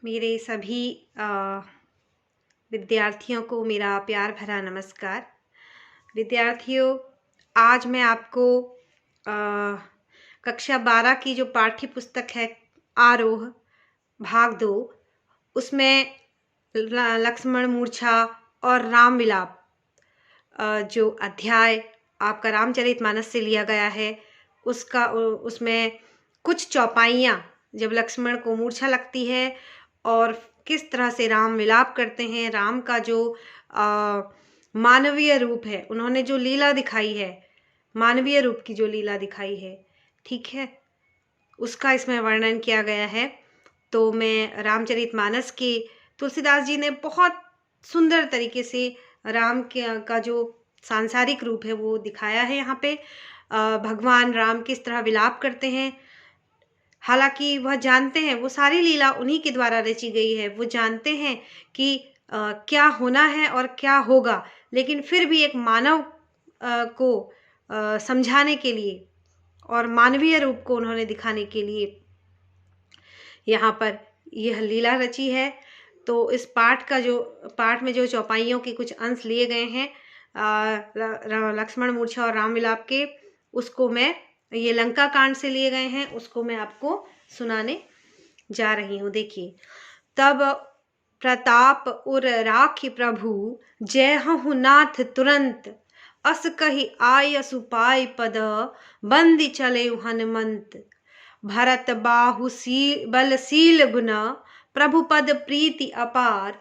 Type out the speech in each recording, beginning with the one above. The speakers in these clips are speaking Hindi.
मेरे सभी विद्यार्थियों को मेरा प्यार भरा नमस्कार। विद्यार्थियों, आज मैं आपको कक्षा 12 की जो पाठ्य पुस्तक है आरोह भाग 2, उसमें लक्ष्मण मूर्छा और राम विलाप जो अध्याय आपका रामचरितमानस से लिया गया है उसमें कुछ चौपाइयाँ, जब लक्ष्मण को मूर्छा लगती है और किस तरह से राम विलाप करते हैं, राम का जो मानवीय रूप है, उन्होंने जो लीला दिखाई है, मानवीय रूप की जो लीला दिखाई है, ठीक है, उसका इसमें वर्णन किया गया है। तो मैं रामचरितमानस के तुलसीदास जी ने बहुत सुंदर तरीके से राम का जो सांसारिक रूप है वो दिखाया है। यहाँ पे भगवान राम किस तरह विलाप करते हैं, हालांकि वह जानते हैं वो सारी लीला उन्हीं के द्वारा रची गई है, वो जानते हैं कि क्या होना है और क्या होगा, लेकिन फिर भी एक मानव को समझाने के लिए और मानवीय रूप को उन्होंने दिखाने के लिए यहाँ पर यह लीला रची है। तो इस पाठ में जो चौपाइयों के कुछ अंश लिए गए हैं लक्ष्मण मूर्छा और राम विलाप के, उसको मैं, ये लंका कांड से लिए गए हैं, उसको मैं आपको सुनाने जा रही हूँ। देखिए, तब प्रताप उर राखी प्रभु, जय हूँ नाथ तुरंत, अस कही आय सुपाय पद, बंदी चले हनुमंत। भरत बाहु बलशील गुण, प्रभु पद प्रीति अपार,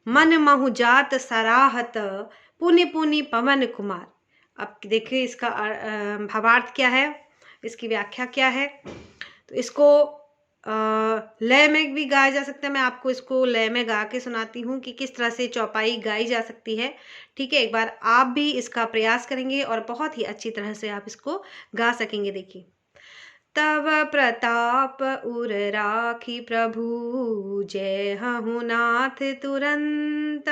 मन महु जात सराहत, पुनि पुनि पवन कुमार। अब देखिए इसका भावार्थ क्या है, इसकी व्याख्या क्या है। तो इसको लय में भी गाया जा सकता है। मैं आपको इसको लय में गा के सुनाती हूँ कि किस तरह से चौपाई गाई जा सकती है, ठीक है। एक बार आप भी इसका प्रयास करेंगे और बहुत ही अच्छी तरह से आप इसको गा सकेंगे। देखिए, तब प्रताप उर राखी प्रभु, जय हूँ नाथ तुरंत,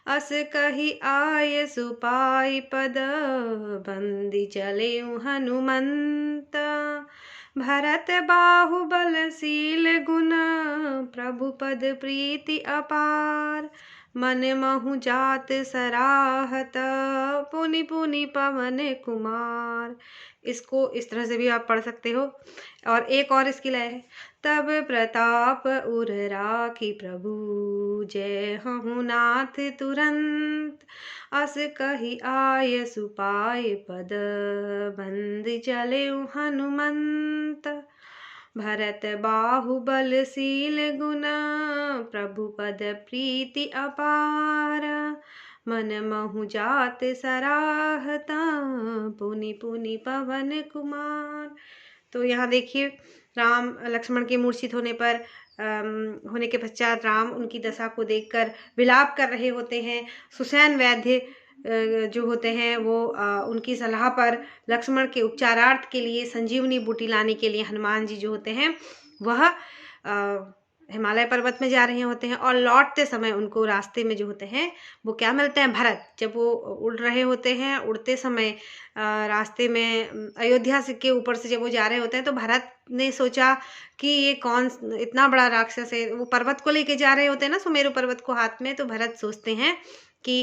अस कही आय सुपाई पद, बंदी चले हनुमंत। भरत बाहु बलशील गुण, प्रभु पद प्रीति अपार, मन महु जात सराहत, पुनि पुनि पवन कुमार। इसको इस तरह से भी आप पढ़ सकते हो। और एक और इसकी लय है, तब प्रताप उर राखी प्रभु, जय हूँ नाथ तुरंत, अस कही आय सुपाय पद, बंद चले हनुमंत। भरत बाहु बलशील गुण, प्रभु पद प्रीति अपार, मन महु जात सराहता, पुनि पुनि पवन कुमार। तो यहाँ देखिए, राम लक्ष्मण के मूर्छित होने के पश्चात राम उनकी दशा को देखकर विलाप कर रहे होते हैं। सुसैन वैद्य जो होते हैं वो उनकी सलाह पर लक्ष्मण के उपचारार्थ के लिए संजीवनी बूटी लाने के लिए हनुमान जी जो होते हैं वह हिमालय पर्वत में जा रहे होते हैं। और लौटते समय उनको रास्ते में जो होते हैं वो क्या मिलते हैं, भरत। जब वो उड़ रहे होते हैं, उड़ते समय रास्ते में अयोध्या के ऊपर से जब वो जा रहे होते हैं, तो भरत ने सोचा कि ये कौन इतना बड़ा राक्षस है। वो पर्वत को लेके जा रहे होते हैं ना, सुमेरु पर्वत को हाथ में। तो भरत सोचते हैं कि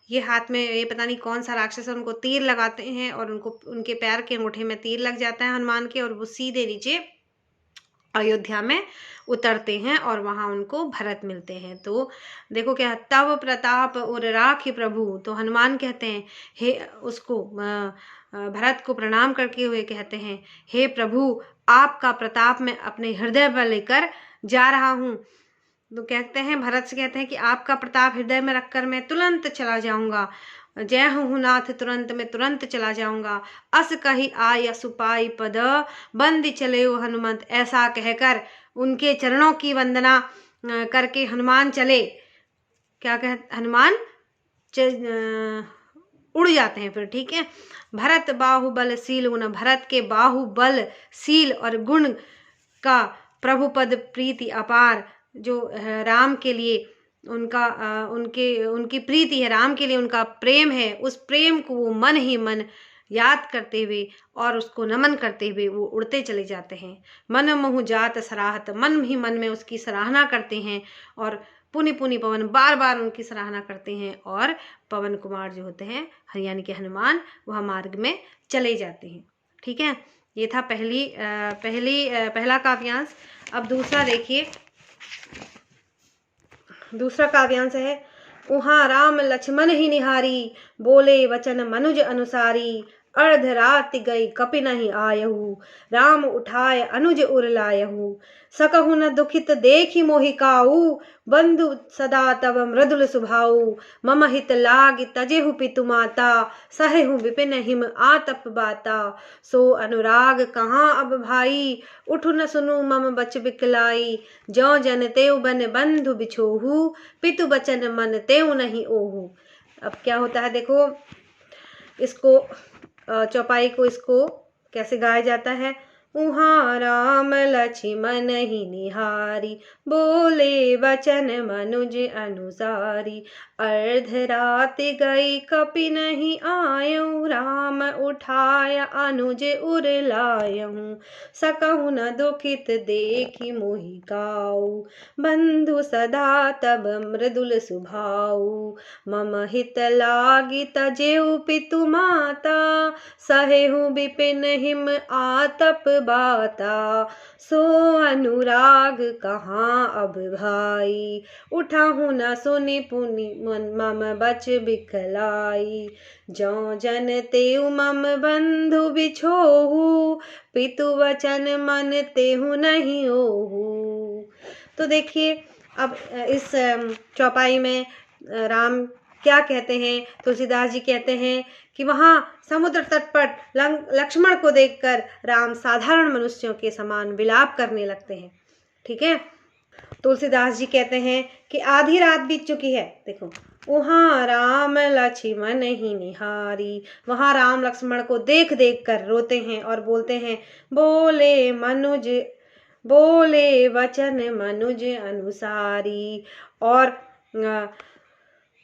ये हाथ में ये पता नहीं कौन सा राक्षस है। उनको तीर लगाते हैं और उनके पैर के अंगूठे में तीर लग जाता है हनुमान के, और वो सीधे नीचे अयोध्या में उतरते हैं और वहां उनको भरत मिलते हैं। तो देखो क्या, तब प्रताप उर राखी प्रभु। तो हनुमान कहते हैं, हे उसको भरत को प्रणाम करके हुए कहते हैं, हे प्रभु, आपका प्रताप मैं अपने हृदय पर लेकर जा रहा हूँ। तो कहते हैं, भरत से कहते हैं कि आपका प्रताप हृदय में रखकर मैं तुरंत चला जाऊंगा। जय हूँ नाथ तुरंत, मैं तुरंत चला जाऊंगा। अस कही आय सुपाई पद, बंदी चले हो हनुमंत। ऐसा कहकर उनके चरणों की वंदना करके हनुमान चले। क्या कह, हनुमान उड़ जाते हैं फिर, ठीक है। भरत बाहुबल शील गुण, भरत के बाहुबल शील और गुण का प्रभु पद प्रीति अपार, जो राम के लिए उनका उनकी प्रीति है, राम के लिए उनका प्रेम है, उस प्रेम को वो मन ही मन याद करते हुए और उसको नमन करते हुए वो उड़ते चले जाते हैं। मन मोहु जात सराहत, मन ही मन में उसकी सराहना करते हैं और पुनि पुनि पवन, बार बार उनकी सराहना करते हैं और पवन कुमार जो होते हैं यानी कि हनुमान, वह मार्ग में चले जाते हैं। ठीक है, ये था पहला काव्यांश। अब दूसरा देखिए, दूसरा काव्यांश है, उहाँ राम लक्ष्मण ही निहारी, बोले वचन मनुज अनुसारी, अर्ध रात गई कपि नहीं आयहु, राम उठाय अनुज उर लायहु, सकहु न दुखित देखी मोहि काऊ, बंधु सदा तब मृदुल सुभाऊ, मम हित लाग तजेहु पितु माता, सहेहु विपिन हिम आतप बाता, सो अनुराग कहाँ अब भाई, उठु न सुनु मम बच बिकलाई, जौ जन तेउ बन बंधु बिछोहु, पितु बचन मन तेउ नहीं ओहु। अब क्या होता है देखो, इसको चौपाई को इसको कैसे गाया जाता है। उहाँ राम लक्ष्मण ही निहारी, बोले वचन मनुज अनुसारी, अर्ध रात गई कपि नहीं आयऊ, राम उठाय अनुज उर लायऊ, सकहु न दुखित देखी मोहि काऊ, बंधु सदा तब मृदुल सुभाऊ, मम हित लागी तजेउ पितु माता, सहेहु विपिन हिम आतप बाता, सो अनुराग कहाँ अब भाई, उठाहु न सुनि पुनि मम बच बिकलाई, जौ जन तेउ मम बंधु बिछोहु, पितु वचन मन तेहु नहीं ओहु। तो देखिए, अब इस चौपाई में राम क्या कहते हैं, तुलसीदास जी कहते हैं कि वहाँ समुद्र तट पर लक्ष्मण को देखकर राम साधारण मनुष्यों के समान विलाप करने लगते हैं। ठीक है, तुलसीदास जी कहते हैं कि आधी रात बीत चुकी है। देखो, वहाँ राम लक्ष्मण ही निहारी, वहाँ राम लक्ष्मण को देख देख कर रोते हैं और बोलते हैं, बोले वचन मनुज अनुसारी, और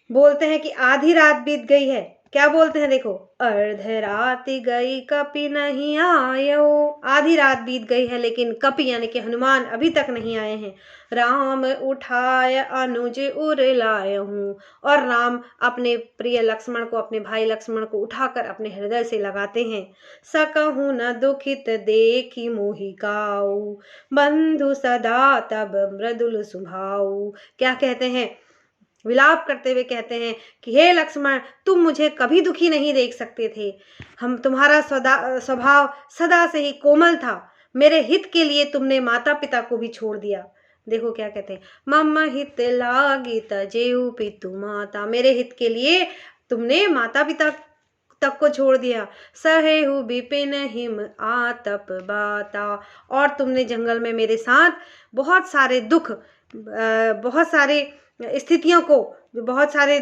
बोलते हैं कि आधी रात बीत गई है। क्या बोलते हैं देखो, अर्ध रात गई कपि नहीं आयो, आधी रात बीत गई है लेकिन कपि यानी कि हनुमान अभी तक नहीं आए हैं। राम उठाय अनुज उर लायहूं, और राम अपने प्रिय लक्ष्मण को, अपने भाई लक्ष्मण को उठाकर अपने हृदय से लगाते हैं। सकहु न दुखित देखी मोहि काऊ, बंधु सदा तब मृदुल सुभाऊ। क्या कहते हैं, विलाप करते हुए कहते हैं कि हे लक्ष्मण, तुम मुझे कभी दुखी नहीं देख सकते थे, हम तुम्हारा स्वभाव सदा से ही कोमल था, मेरे हित के लिए तुमने माता पिता को भी छोड़ दिया। देखो क्या कहते हैं, मम हित लागी तजेउ पितु माता, मेरे हित के लिए तुमने माता पिता तक को छोड़ दिया। सहेहु विपिन हिम आतप बाता, और तुमने जंगल में मेरे साथ बहुत सारे दुख, बहुत सारे स्थितियों को, बहुत सारे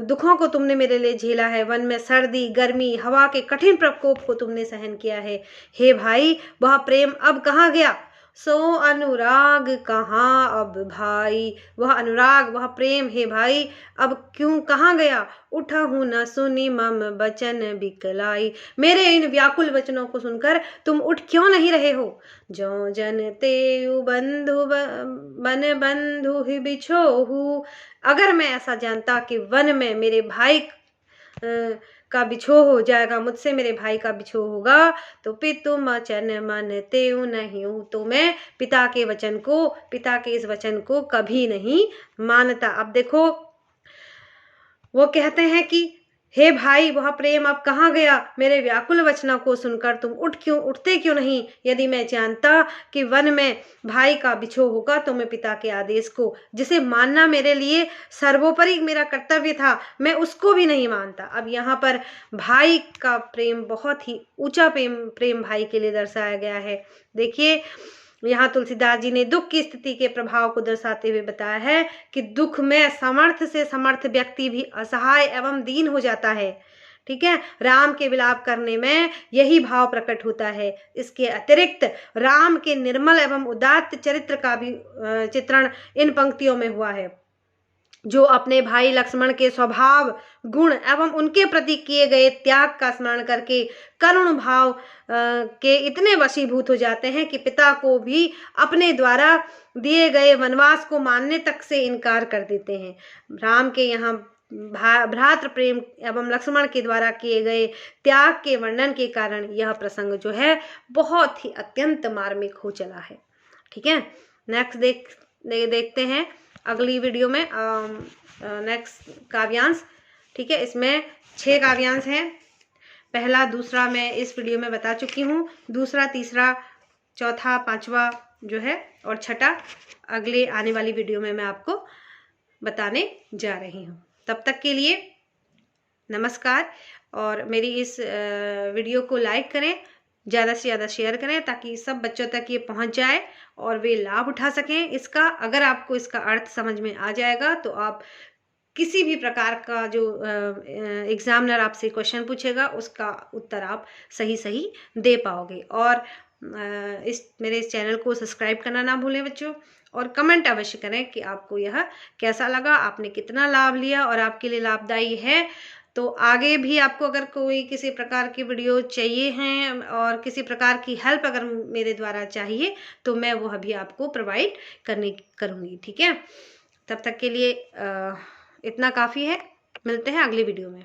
दुखों को तुमने मेरे लिए झेला है। वन में सर्दी, गर्मी, हवा के कठिन प्रकोप को तुमने सहन किया है। हे भाई, वह प्रेम अब कहाँ गया? सो अनुराग कहाँ अब भाई, वह अनुराग, वह प्रेम हे भाई अब क्यों, कहाँ गया? उठहु न सुनी मम बचन बिकलाई, मेरे इन व्याकुल वचनों को सुनकर तुम उठ क्यों नहीं रहे हो? जो जन तेउ बंधु बन बंधु ही बिछोहु, अगर मैं ऐसा जानता कि वन में मेरे भाई का बिछोह हो जाएगा, मुझसे मेरे भाई का बिछोह होगा, तो पितु वचन मन तेउ नहीं, तो मैं पिता के वचन को, पिता के इस वचन को कभी नहीं मानता। अब देखो, वो कहते हैं कि हे भाई, वह प्रेम अब कहाँ गया? मेरे व्याकुल वचनों को सुनकर तुम उठते क्यों नहीं? यदि मैं जानता कि वन में भाई का बिछोह होगा तो मैं पिता के आदेश को, जिसे मानना मेरे लिए सर्वोपरि मेरा कर्तव्य था, मैं उसको भी नहीं मानता। अब यहाँ पर भाई का प्रेम, बहुत ही ऊंचा प्रेम भाई के लिए दर्शाया गया है। देखिए, यहाँ तुलसीदास जी ने दुख की स्थिति के प्रभाव को दर्शाते हुए बताया है कि दुख में समर्थ से समर्थ व्यक्ति भी असहाय एवं दीन हो जाता है। ठीक है, राम के विलाप करने में यही भाव प्रकट होता है। इसके अतिरिक्त राम के निर्मल एवं उदात्त चरित्र का भी चित्रण इन पंक्तियों में हुआ है। जो अपने भाई लक्ष्मण के स्वभाव गुण एवं उनके प्रति किए गए त्याग का स्मरण करके करुण भाव के इतने वशीभूत हो जाते हैं कि पिता को भी अपने द्वारा दिए गए वनवास को मानने तक से इनकार कर देते हैं। राम के यहाँ भ्रातृ प्रेम एवं लक्ष्मण के द्वारा किए गए त्याग के वर्णन के कारण यह प्रसंग जो है बहुत ही अत्यंत मार्मिक हो चला है। ठीक है, नेक्स्ट देखते हैं अगली वीडियो में नेक्स्ट काव्यांश। ठीक है, इसमें 6 काव्यांश हैं। पहला दूसरा मैं इस वीडियो में बता चुकी हूँ, दूसरा तीसरा चौथा पांचवा जो है और छठा अगले आने वाली वीडियो में मैं आपको बताने जा रही हूँ। तब तक के लिए नमस्कार, और मेरी इस वीडियो को लाइक करें, ज़्यादा से ज़्यादा शेयर करें ताकि सब बच्चों तक ये पहुंच जाए और वे लाभ उठा सकें इसका। अगर आपको इसका अर्थ समझ में आ जाएगा तो आप किसी भी प्रकार का जो एग्जामिनर आपसे क्वेश्चन पूछेगा उसका उत्तर आप सही दे पाओगे। और मेरे इस चैनल को सब्सक्राइब करना ना भूलें बच्चों, और कमेंट अवश्य करें कि आपको यह कैसा लगा, आपने कितना लाभ लिया और आपके लिए लाभदायी है। तो आगे भी आपको अगर कोई किसी प्रकार की वीडियो चाहिए हैं और किसी प्रकार की हेल्प अगर मेरे द्वारा चाहिए तो मैं वो अभी आपको प्रोवाइड करूँगी। ठीक है, तब तक के लिए इतना काफ़ी है। मिलते हैं अगली वीडियो में।